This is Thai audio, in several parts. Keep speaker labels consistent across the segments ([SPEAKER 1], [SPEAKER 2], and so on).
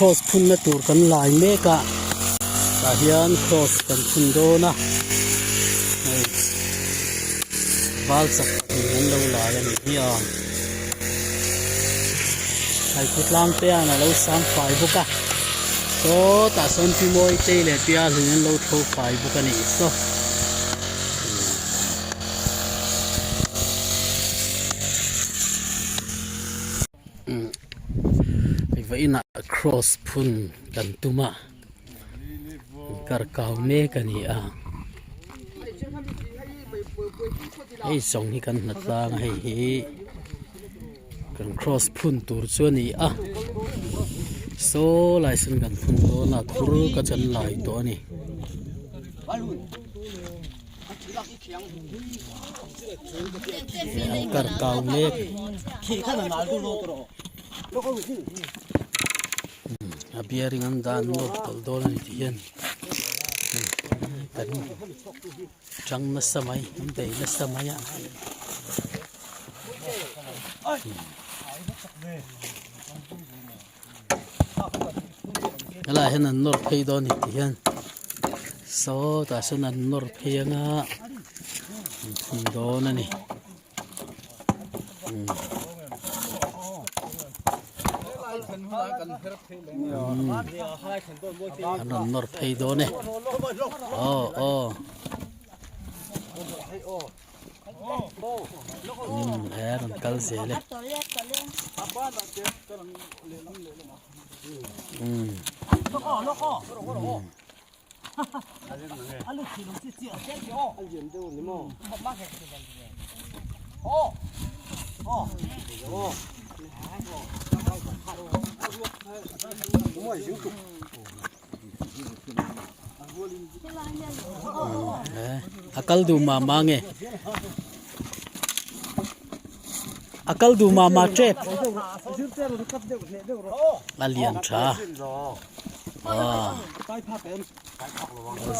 [SPEAKER 1] cross พุ่นมาตูกันหลายเมกะตาเฮียน cross กันพุ่นโดนะบาลสักนั้นเราหลายอย่างนี้ไอ้คุดล่างเปียนะเราสามฝ่ายบุกะโตตาสนที่มวยเตะเลยเปียหรือเราโทรฝ่ายบุกะนี่โตไว้น่ะ cross พุ่นกันตุมาการกาวเมกันนี่ไอ้สองนี่กันนัดลางให้กัน cross พุ่นตัวส่วนนี้โซ่ลายสันกันพุ่นตัวน่ะครูก็จะลายตัวนี้การกาวเมกbiaring ang daan mo toldo ni tiyan kan chang na samay hindi na samaya ala hen an nor pay do ni tiyan so ta sun an nor pay nga do na ni anh nор pay do ne anh kal zele akal du mama nge akal du mama trep alian cha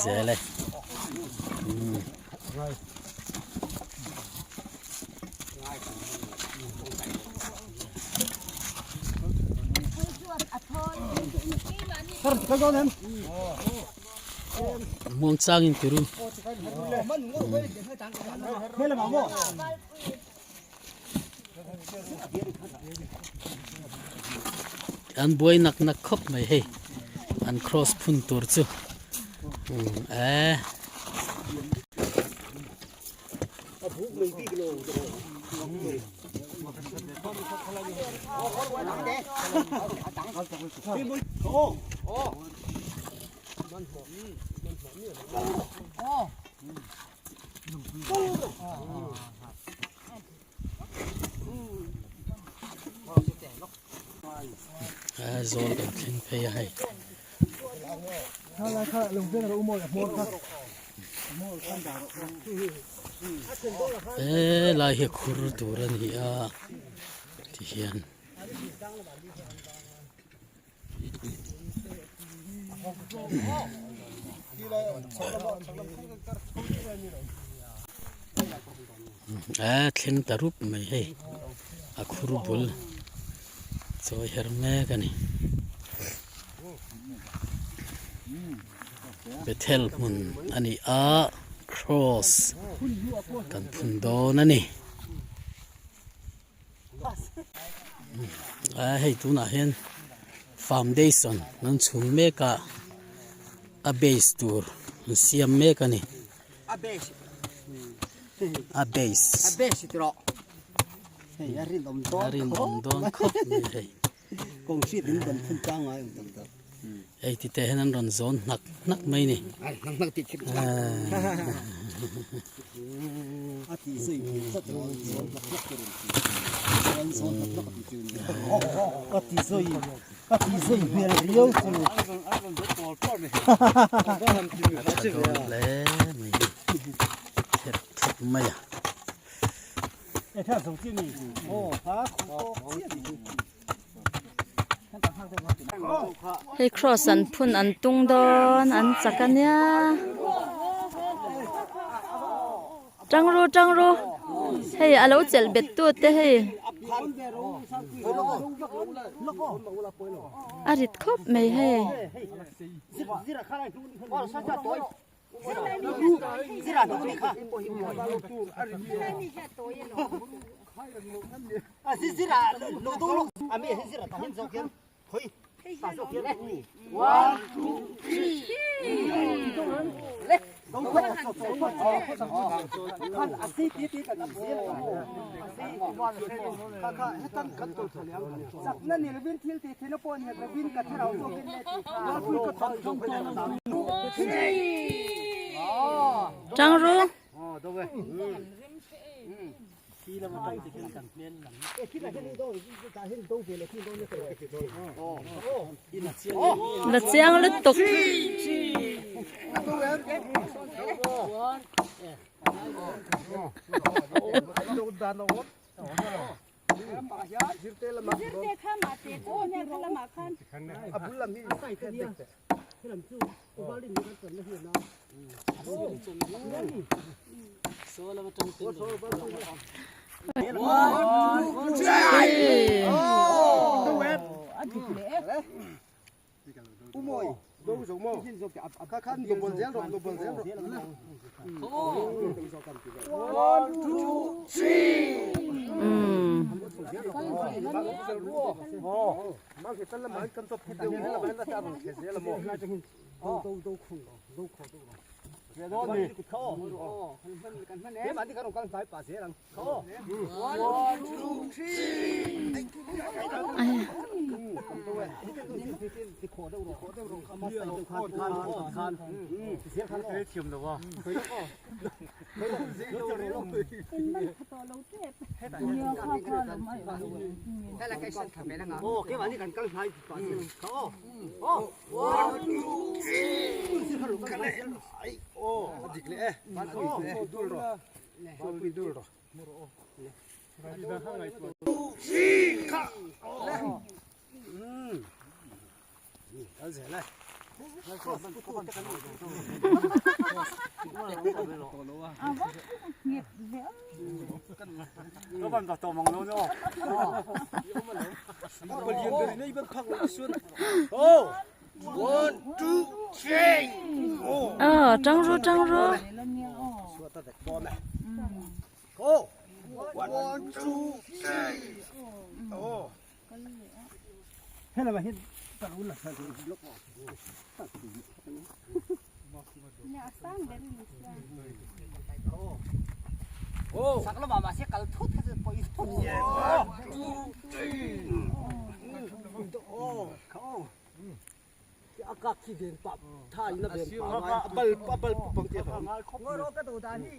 [SPEAKER 1] zele muang sang in tiru an boy nak khop mai he an cross phun tur chu zol kan thin phei hai khala khala lung pe na u mo la mo kha mo kan da la he khur turan hi ti hian thin tarup mai he akhur bul so herme kani betel mun ani cross kan phundo nani hei tu na hen foundation nan chung me ka a base tur siam me kani a base
[SPEAKER 2] tro hey arin dom don
[SPEAKER 1] khop ni hei
[SPEAKER 2] kong si din ban phun chang ai
[SPEAKER 1] ei ti te henan ron zon nak mai ni
[SPEAKER 2] nak ti khit ati sei sat ron zon nak ti chun ati sei ber rio chu
[SPEAKER 1] le mai thep mai
[SPEAKER 2] ถ้าส่งที่นี่โอ้ฟ้าขอ
[SPEAKER 3] เฮ้ย cross อันพุ่นอันตุงดอนอันจักกันเนี่ยจังรูเฮ้ยอาเราเจลเบ็ดตัวเต้เฮ้ย
[SPEAKER 2] พันเดโรสังกีแล้วก็
[SPEAKER 3] อาริดครบไม่ให้
[SPEAKER 2] สิระข้างว่าสักจะตัวสิระตัวนี้ค่ะสิระลูกตัวลูกอ่ะมีสิระตาเห็นโซเกียนเฮ้ยตาโซเกียนเลย one two three ต้องคนสดท่านอาศิตีกันเสียข้าให้ท่านกันตัวเสียงสักนั่นนี่วินทิลตีเทนโปนเนี่ยวินกับที่เราโซเกียนเลยว่าคุยกับท่านต้องไปทำ
[SPEAKER 3] จังรู้
[SPEAKER 2] ตัวเว้ยที่เรามาตั้งติดกันเมียนหลังที่ไหนที่นี่ต้องการเห็นตรงเสียเลยที่ตรงนี้เสีย
[SPEAKER 3] ละเสียงละตก
[SPEAKER 2] ก็มันต่อมองโน่นอ๋อไปยืนเดินนี่เป็นพักเลยส่วนโอ้ one two three
[SPEAKER 3] จังรู้
[SPEAKER 2] สวดแต่บอลเลยโอ้ one two three โอ้ให้เรามาเห็นตะลุนล่ะสักลูกเนี่ยสร้างแบบนี้โอ้สักแล้วมาเสียกันทุบให้ไปทุบโอ้เขาอากาศที่เด่นปับท่าอยู่นั่นเด่นปับปังเจี๊ยบโอ้รถกระโดดได้นี่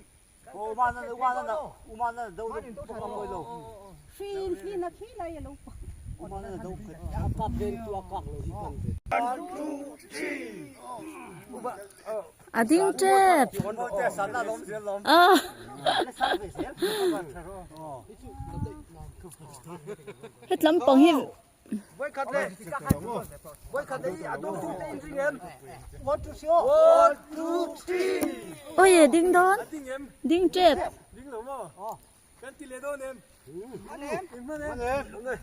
[SPEAKER 2] โอ้มานั่นเดี๋ยวปังไปเลยฟีนักขี้อะไรลูกมานั่นเดี๋ยวอากาศเด่นตัวอากาศเลยที่กัน
[SPEAKER 3] อะดิ้งเจ็บเฮ็ดลำปองเฮ็ด
[SPEAKER 2] ไว้คัดเลยไว้คัดเลยอ่ะดูทุกทีจริงเอ็ม one two three one two three
[SPEAKER 3] โอ้ยดิ้งดอนดิ้งเจ็บ
[SPEAKER 2] ดิ้งหรอมั้งกันติเลโดเอ็มอันเอ็มเลย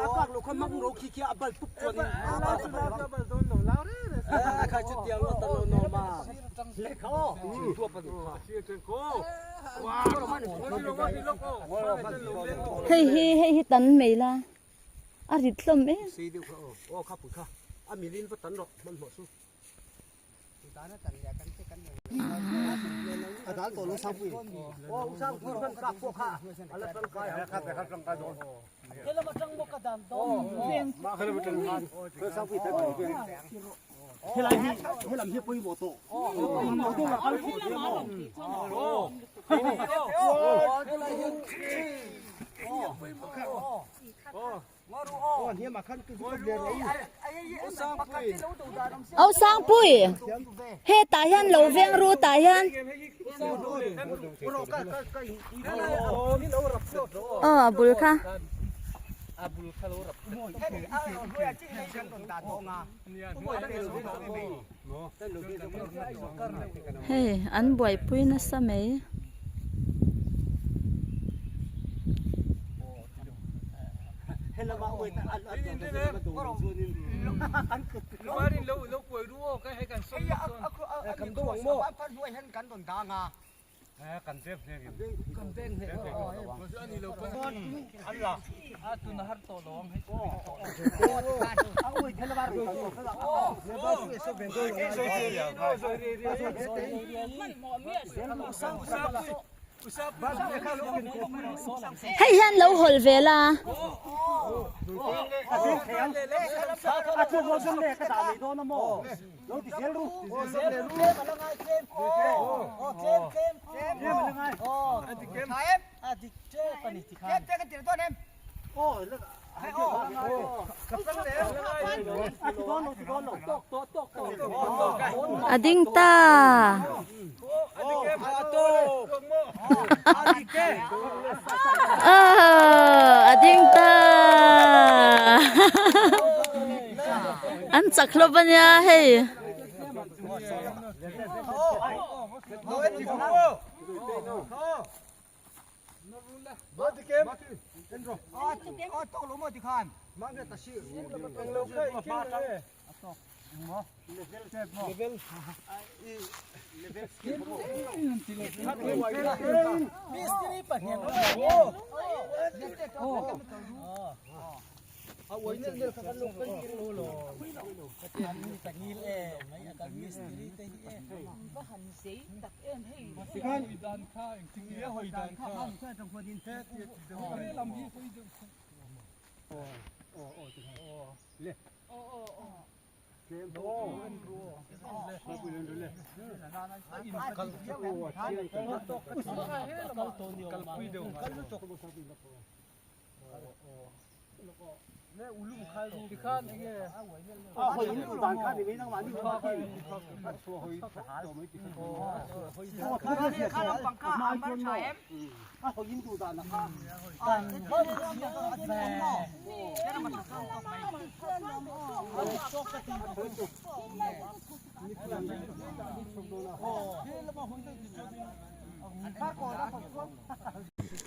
[SPEAKER 2] อากาศลูกคนมักรู้ขี้อับปุ๊บคนอับโดนหนูเล่าเลยใครจะเตียงรถตลอดนอนมาเล็กเขาทั่วไปชื่อเจ้าโก้ว้าว
[SPEAKER 3] เฮ้ยตันไม่ละอาริดลมเอ๊ะ
[SPEAKER 2] สีเดียวโอ้ครับผมค่ะอามีลิ้นพัตันหรอกมันเหมาะสุดอาจารย์ตัวลงสามปีโอ้สามปีเป็นกับพวกข้าอะไรเป็นกายครับแต่ครับเป็นกายโดนเฮ้ยเรามาจังบกกระดานโตมาเฮ้ยเรามาจังมันเพื่อสามปีแต่ก่อนเพื่อนเฮ้ยเราเฮียปุยโมโตโมโตเราเอาขี้เดียวโอ้เนี่ยมาขั้นคือเดือนนี้
[SPEAKER 3] เอาสร้างปุ้ยเฮ็ดตายันโลเวียงรู้ตายันบุลค่ะเฮ้อันบ่อยปุ้ยนะสมัย
[SPEAKER 2] la ma oi ta an do so ni kan ku
[SPEAKER 4] lo wa rin lo poi ru o kai hai kan so
[SPEAKER 2] kan do wang mo pa ruai han kan don da nga kan tep ne kan ten he
[SPEAKER 4] ani lo pa an la a tu na har to long hai
[SPEAKER 2] a oi thela bar do le ba so ben do so
[SPEAKER 3] Hey han lo hol vela.
[SPEAKER 2] a tu mo sam le ka da mi do na mo lo ti sel ru ma la ngai kem kem ma la ngai a ti kem a ti che pa ni ti khan kem ka ti to nem
[SPEAKER 3] Ading ta. Ading ta. An chaklo ba niya hey.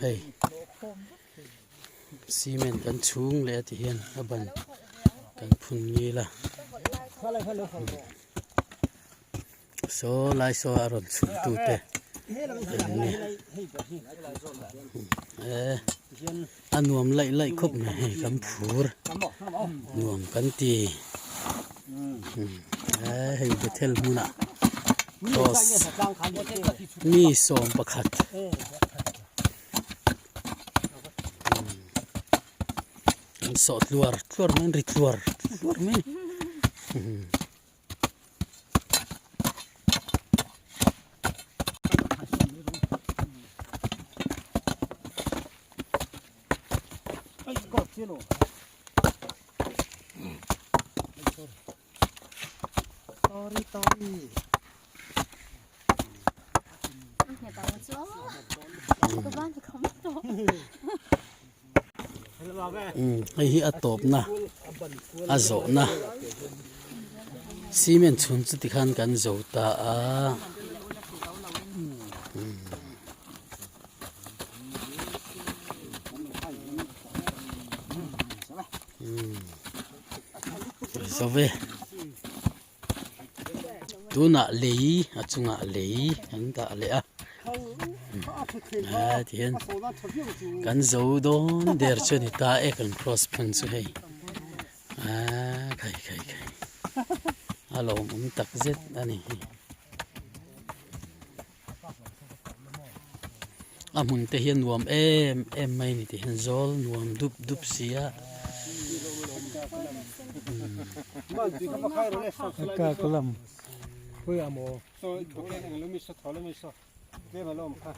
[SPEAKER 1] Hey, cement kan chung le ti hian aban kan phun ngi la so lai so aron chung tu te anuam lai khop na he kam phur nuam kan ti hey betel muna cross mi som pakhat sot luar men rit luar men
[SPEAKER 2] ai ko chino sorry
[SPEAKER 1] ai hi atop na azo na cement chun chu ti khan kan zo ta a zo ve tu na lei achunga lei an ta le a thian kan zo don der chani ta e kan cross phun chu hei khai alo tak zet ani amun te hian nuam em mai ni te hian zol nuam dup sia
[SPEAKER 2] ka kalam koi amo so thoke ang lumi so tholumi so de malom kha